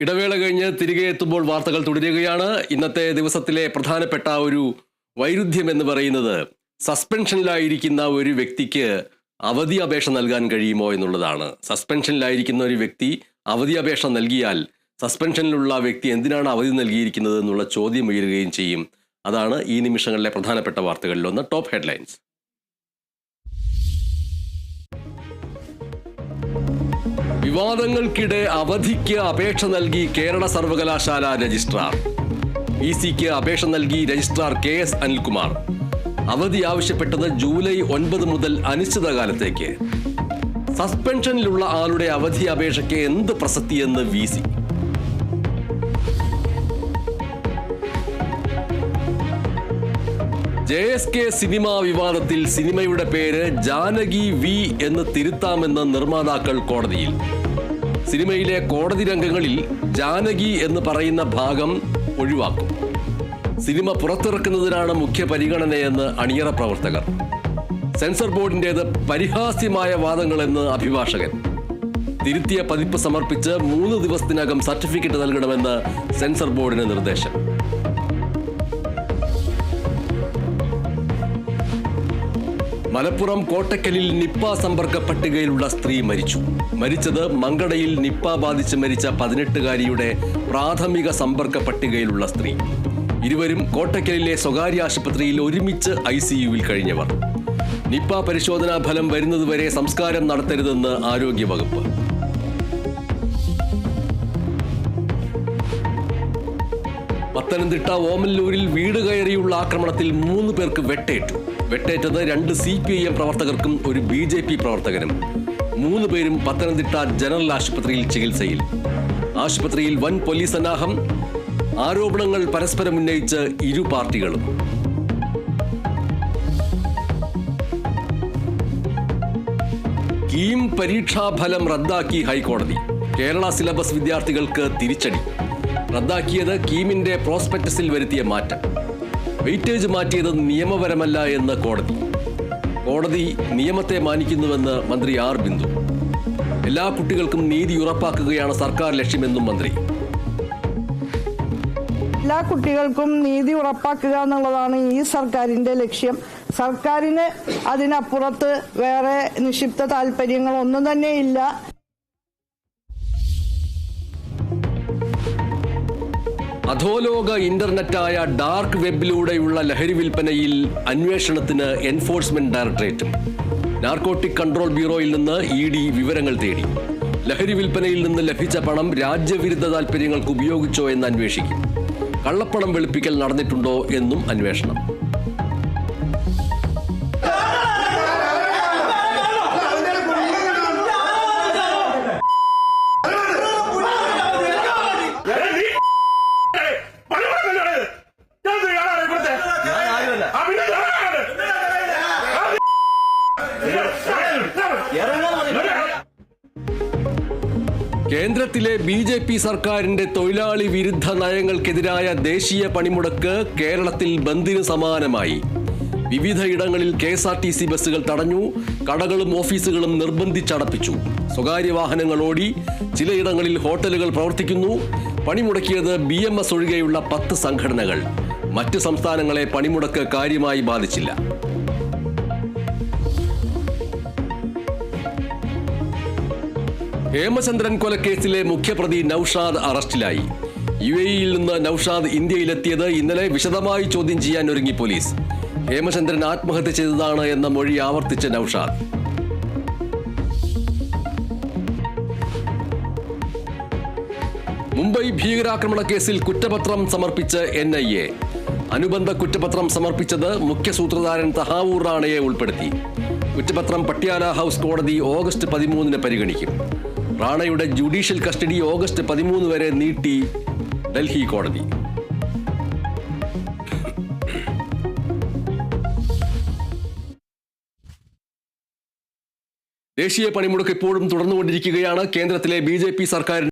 ഇടവേള കഴിഞ്ഞ് തിരികെ എത്തുമ്പോൾ വാർത്തകൾ തുടരുകയാണ്. ഇന്നത്തെ ദിവസത്തിലെ പ്രധാനപ്പെട്ട ഒരു വൈരുദ്ധ്യം എന്ന് പറയുന്നത് സസ്പെൻഷനിലായിരിക്കുന്ന ഒരു വ്യക്തിക്ക് അവധി അപേക്ഷ നൽകാൻ കഴിയുമോ എന്നുള്ളതാണ്. സസ്പെൻഷനിലായിരിക്കുന്ന ഒരു വ്യക്തി അവധി അപേക്ഷ നൽകിയാൽ സസ്പെൻഷനിലുള്ള വ്യക്തി എന്തിനാണ് അവധി നൽകിയിരിക്കുന്നത് എന്നുള്ള ചോദ്യം ഉയരുകയും ചെയ്യും. അതാണ് ഈ നിമിഷങ്ങളിലെ പ്രധാനപ്പെട്ട വാർത്തകളിലൊന്ന്. Top headlines. വിവാദങ്ങൾക്കിടെ അവധിക്ക് അപേക്ഷ നൽകി കേരള സർവകലാശാല രജിസ്ട്രാർ. VC-ക്ക് അപേക്ഷ നൽകി രജിസ്ട്രാർ KS അനിൽകുമാർ. അവധി ആവശ്യപ്പെട്ടത് ജൂലൈ 9 മുതൽ അനിശ്ചിതകാലത്തേക്ക്. സസ്പെൻഷനിലുള്ള ആളുടെ അവധി അപേക്ഷയ്ക്ക് എന്ത് പ്രസക്തിയെന്ന് VC. JSK സിനിമ വിവാദത്തിൽ സിനിമയുടെ പേര് ജാനകി V എന്ന് തിരുത്താമെന്ന് നിർമ്മാതാക്കൾ കോടതിയിൽ. സിനിമയിലെ കോടതി രംഗങ്ങളിൽ ജാനകി എന്ന് പറയുന്ന ഭാഗം ഒഴിവാക്കും. സിനിമ പുറത്തിറക്കുന്നതിനാണ് മുഖ്യ പരിഗണനയെന്ന് അണിയറ പ്രവർത്തകർ. സെൻസർ ബോർഡിന്റേത് പരിഹാസ്യമായ വാദങ്ങളെന്ന് അഭിഭാഷകൻ. തിരുത്തിയ പതിപ്പ് സമർപ്പിച്ച് 3 ദിവസത്തിനകം സർട്ടിഫിക്കറ്റ് നൽകണമെന്ന് സെൻസർ ബോർഡിന് നിർദ്ദേശം. മലപ്പുറം കോട്ടക്കലിൽ നിപ്പ സമ്പർക്ക പട്ടികയിലുള്ള സ്ത്രീ മരിച്ചു. മരിച്ചത് മങ്കടയിൽ നിപ്പ ബാധിച്ച് മരിച്ച 18-കാരിയുടെ പ്രാഥമിക സമ്പർക്ക പട്ടികയിലുള്ള സ്ത്രീ. ഇരുവരും കോട്ടക്കലിലെ സ്വകാര്യ ആശുപത്രിയിൽ ഒരുമിച്ച് ICU-വിൽ കഴിഞ്ഞവർ. നിപ്പ പരിശോധനാ ഫലം വരുന്നതുവരെ സംസ്കാരം നടത്തരുതെന്ന് ആരോഗ്യവകുപ്പ്. പത്തനംതിട്ട ഓമല്ലൂരിൽ വീട് കയറിയുള്ള ആക്രമണത്തിൽ 3 പേർക്ക് വെട്ടേറ്റു. വെട്ടേറ്റത് 2 CPIM പ്രവർത്തകർക്കും ഒരു BJP പ്രവർത്തകനും. 3 പേരും പത്തനംതിട്ട ജനറൽ ആശുപത്രിയിൽ ചികിത്സയിൽ. ആശുപത്രിയിൽ വൻ പോലീസ് സന്നാഹം. ആരോപണങ്ങൾ പരസ്പരം ഉന്നയിച്ച് ഇരു പാർട്ടികളും. കീം പരീക്ഷാഫലം റദ്ദാക്കി ഹൈക്കോടതി. കേരള സിലബസ് വിദ്യാർത്ഥികൾക്ക് തിരിച്ചടി. റദ്ദാക്കിയത് കീമിന്റെ പ്രോസ്പെക്ടസിൽ വരുത്തിയ മാറ്റം. വെയിറ്റേജ് മാറ്റിയത് നിയമപരമല്ല എന്ന് കോടതി. കോടതി നിയമത്തെ മാനിക്കുന്നുവെന്ന് മന്ത്രി R. ബിന്ദു. എല്ലാ കുട്ടികൾക്കും നീതി ഉറപ്പാക്കുകയാണ് സർക്കാർ ലക്ഷ്യമെന്നും മന്ത്രി. എല്ലാ കുട്ടികൾക്കും നീതി ഉറപ്പാക്കുക എന്നുള്ളതാണ് ഈ സർക്കാരിന്റെ ലക്ഷ്യം. സർക്കാരിന് അതിനപ്പുറത്ത് വേറെ നിക്ഷിപ്ത താല്പര്യങ്ങൾ ഒന്നും തന്നെ ഇല്ല. അധോലോക ഇന്റർനെറ്റായ ഡാർക്ക് വെബിലൂടെയുള്ള ലഹരി വിൽപ്പനയിൽ അന്വേഷണത്തിന് എൻഫോഴ്സ്മെന്റ് ഡയറക്ടറേറ്റും. നാർക്കോട്ടിക് കൺട്രോൾ ബ്യൂറോയിൽ നിന്ന് ED വിവരങ്ങൾ തേടി. ലഹരി വിൽപ്പനയിൽ നിന്ന് ലഭിച്ച പണം രാജ്യവിരുദ്ധ താൽപര്യങ്ങൾക്ക് ഉപയോഗിച്ചോ എന്ന് അന്വേഷിക്കും. കള്ളപ്പണം വെളുപ്പിക്കൽ നടന്നിട്ടുണ്ടോ എന്നും അന്വേഷണം. കേന്ദ്രത്തിലെ BJP സർക്കാരിന്റെ തൊഴിലാളി വിരുദ്ധ നയങ്ങൾക്കെതിരായ ദേശീയ പണിമുടക്ക് കേരളത്തിൽ ബന്ദിന് സമാനമായി. വിവിധയിടങ്ങളിൽ KSRTC ബസ്സുകൾ തടഞ്ഞു. കടകളും ഓഫീസുകളും നിർബന്ധിച്ചടപ്പിച്ചു. സ്വകാര്യ വാഹനങ്ങൾ ഓടി. ചിലയിടങ്ങളിൽ ഹോട്ടലുകൾ പ്രവർത്തിക്കുന്നു. പണിമുടക്കിയത് BMS ഒഴികെയുള്ള 10 സംഘടനകൾ. മറ്റ് സംസ്ഥാനങ്ങളെ പണിമുടക്ക് കാര്യമായി ബാധിച്ചില്ല. ഹേമചന്ദ്രൻ കൊലക്കേസിലെ മുഖ്യപ്രതി നൌഷാദ് അറസ്റ്റിലായി. UAE-യിൽ നിന്ന് നൌഷാദ് ഇന്ത്യയിലെത്തിയത് ഇന്നലെ വിശദമായി ചോദ്യം ചെയ്യാൻ ഒരുങ്ങി പോലീസ്. ഹേമചന്ദ്രൻ ആത്മഹത്യ ചെയ്തതാണ് എന്ന മൊഴി ആവർത്തിച്ച നൌഷാദ്. മുംബൈ ഭീകരാക്രമണ കേസിൽ കുറ്റപത്രം സമർപ്പിച്ച് NIA. അനുബന്ധ കുറ്റപത്രം സമർപ്പിച്ചത് മുഖ്യ സൂത്രധാരൻ തഹാവൂർ റാണയെ ഉൾപ്പെടുത്തി. കുറ്റപത്രം പട്യാല ഹൗസ് കോടതി ഓഗസ്റ്റ് 13 പരിഗണിക്കും. റാണയുടെ ജുഡീഷ്യൽ കസ്റ്റഡി ഓഗസ്റ്റ് 13 വരെ നീട്ടി ഡൽഹി കോടതി. ദേശീയ പണിമുടക്ക് ഇപ്പോഴും തുടർന്നുകൊണ്ടിരിക്കുകയാണ്. കേന്ദ്രത്തിലെ BJP സർക്കാർ